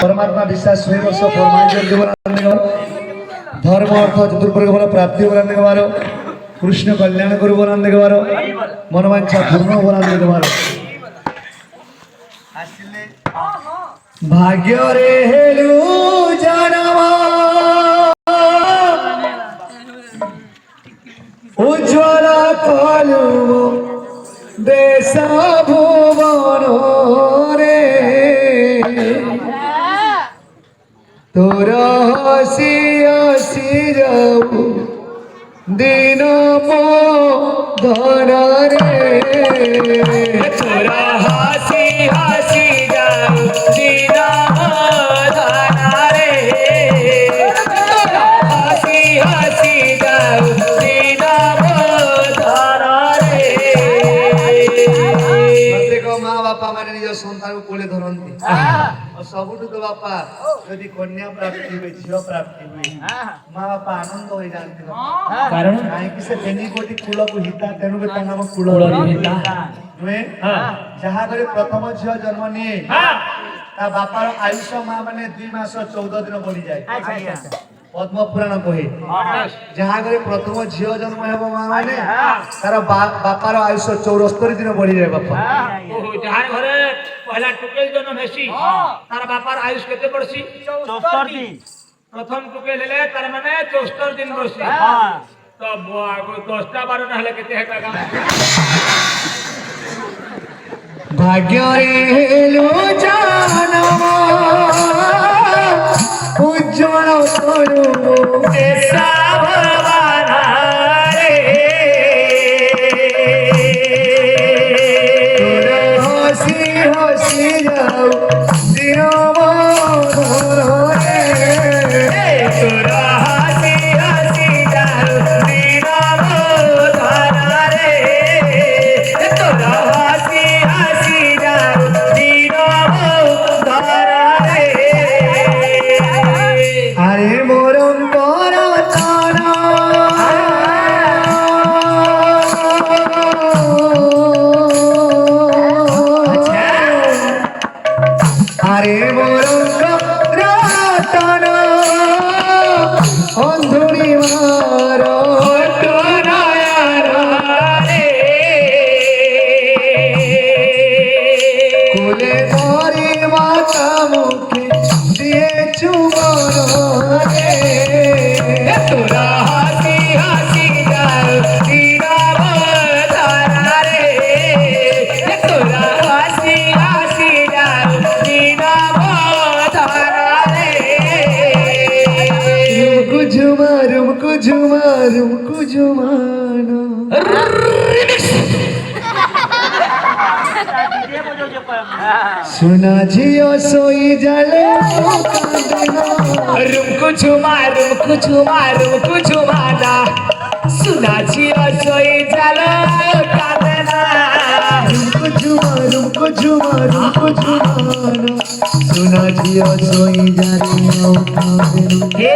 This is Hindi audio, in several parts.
परमात्मा विश्वास हुए वर्ष फरमाइश धर्म अर्थ चतुर्वर्ग फल प्राप्ति बलान देखबार कृष्ण कल्याण करू बलान देखबार मनोवांछा पूर्ण बलान देखबार भाग्य रे हेलु जानवा उज्ज्वल कलु देश भुवन रे तोर हसी हसी जाऊ दिन मो धन रे तोर हसी हसी जाऊ दिन धन रे हसी हसी जाऊ दिन धन रे प्रत्येक माँ बापा माने निज संतान को कोले धरती और सबुठु तो बापा यदि कन्या प्राप्ति हुए झील प्राप्ति हुए माँ बापा आनंद हो जाते कारण कहीं से तेनी कोटि कुल को हिता तेणु के नाम कुल नुहे जहाँ घरे प्रथम झील जन्म निये ता बापार आयुष माँ माने 2 मास 14 दिन बढ़ी जाए पद्म पुराण कहे जहाँ घरे प्रथम झील जन्म हेब माँ माने तार बापार आयुष 74 दिन बढ़ी जाए बापा जहाँ घरे पहला टुकेल जन्म हेसी तार बापार आयुष केते बढ़सी 74 दिन प्रथम टुकेल हेले तार माने 74 दिन बढ़सी तब आगो 10टा 12 हेले केते हेता काम भाग्य रेलु जानवा उज्ज्वल करू देश भवन रे तोर हसी हसी जाऊ दिन मोर रे तोर हसी हसी जाऊ दिन धन रे तोर हसी हसी जाऊ दिन धन रे আরে মরম পরতন আরে মরম পরতন অন্ধুরি মার কোলে ধরি মাতা মুখে দিয়ে চুমন রে तोरा हसी हसी जाऊ दिन धन रे तोरा हसी हसी जाऊ दिन धन रे रुमकु झुमाना सुना जियो सोई जले रुमकु झुमाना सुना जियो सोई जलो कांदना रुमकु झुमाना सुना जियो सोई जले हे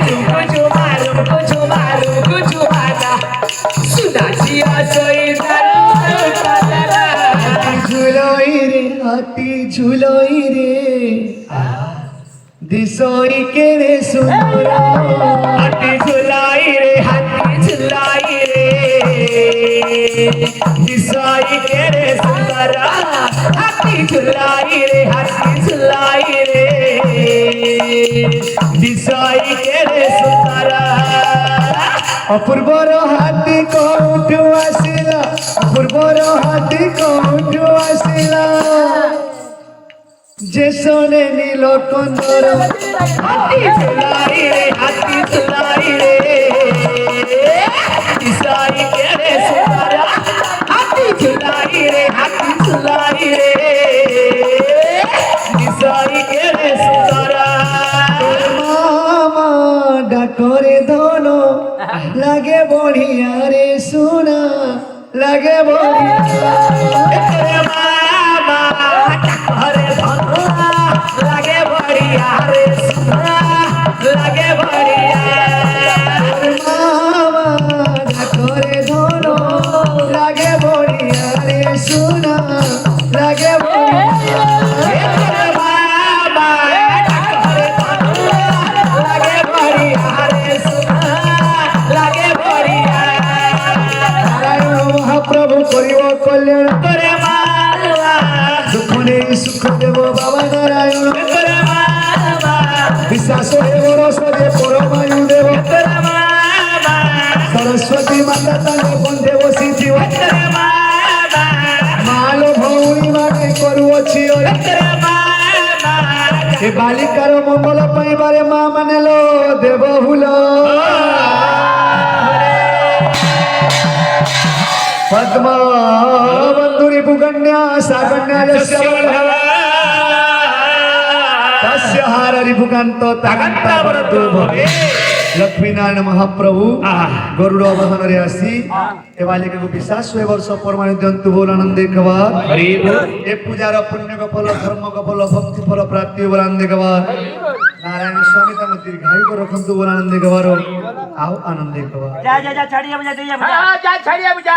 रुमकु झुमाना सुना जियो सोई जलो कांदना हाथी झुलोई रे दिसोई के रे सुंदरा हाथी झुलाई रे दिसाई के रे सुंदरा हाथी झुलाई रे दिसाई के रे सुंदरा अपूर्वर हाथी कोठु आसिला अपूर्वर हाथी कोठु आसिला जे सोने नीलो कंदर हाथी झुलाई रे दिसाई के रे सुंदरा हाथी झुलाई रे दिसाई के रे सुंदरा मामा डाकोरे दोनो लागे बढ़िया रे सुना लागे बढ़िया मामा हरे धनुआ लगे बढ़िया रे सुना लगे बढ़िया मामा डाकोरे दोनो लागे बढ़िया रे सुना लागे बढ़िया मामा বাবা নারায়ণ বিশ্বাস দেব রস দে পরমায়ু দেব সরস্বতী মাতা তাঙ্গ কণ্ঠে বসিଥିବ ମାଲୋ ଭଉଣୀ ମାନେ କରୁଅଛି ଏ ବାଲିକାର ମଙ୍ଗଳ ପାଇବାରେ ମା ମାନେ ଲୋ ଦେବ ହୁଲ ପଦ୍ମ ବନ୍ଧୁରି ଭୁଗନ୍ୟା ସାଗନ୍ୟା ଯସ୍ୟ तस्य हार रिभुकांत तागंता बरतु भवे लक्ष्मीनारायण महाप्रभु गरुड़ वाहन रे आसी ए बालिका को विश्वास हुए वर्ष परमाणु जंतु बोल आनंदे कबार ए पूजार पुण्य का फल धर्म का फल भक्ति फल प्राप्ति बोल आनंदे कबार नारायण स्वामी तम दीर्घायु को रखंतु बोल आनंदे कबार आओ आनंदे कबार जा जा जा छाड़िया बजा दे जा जा छड़िया बजा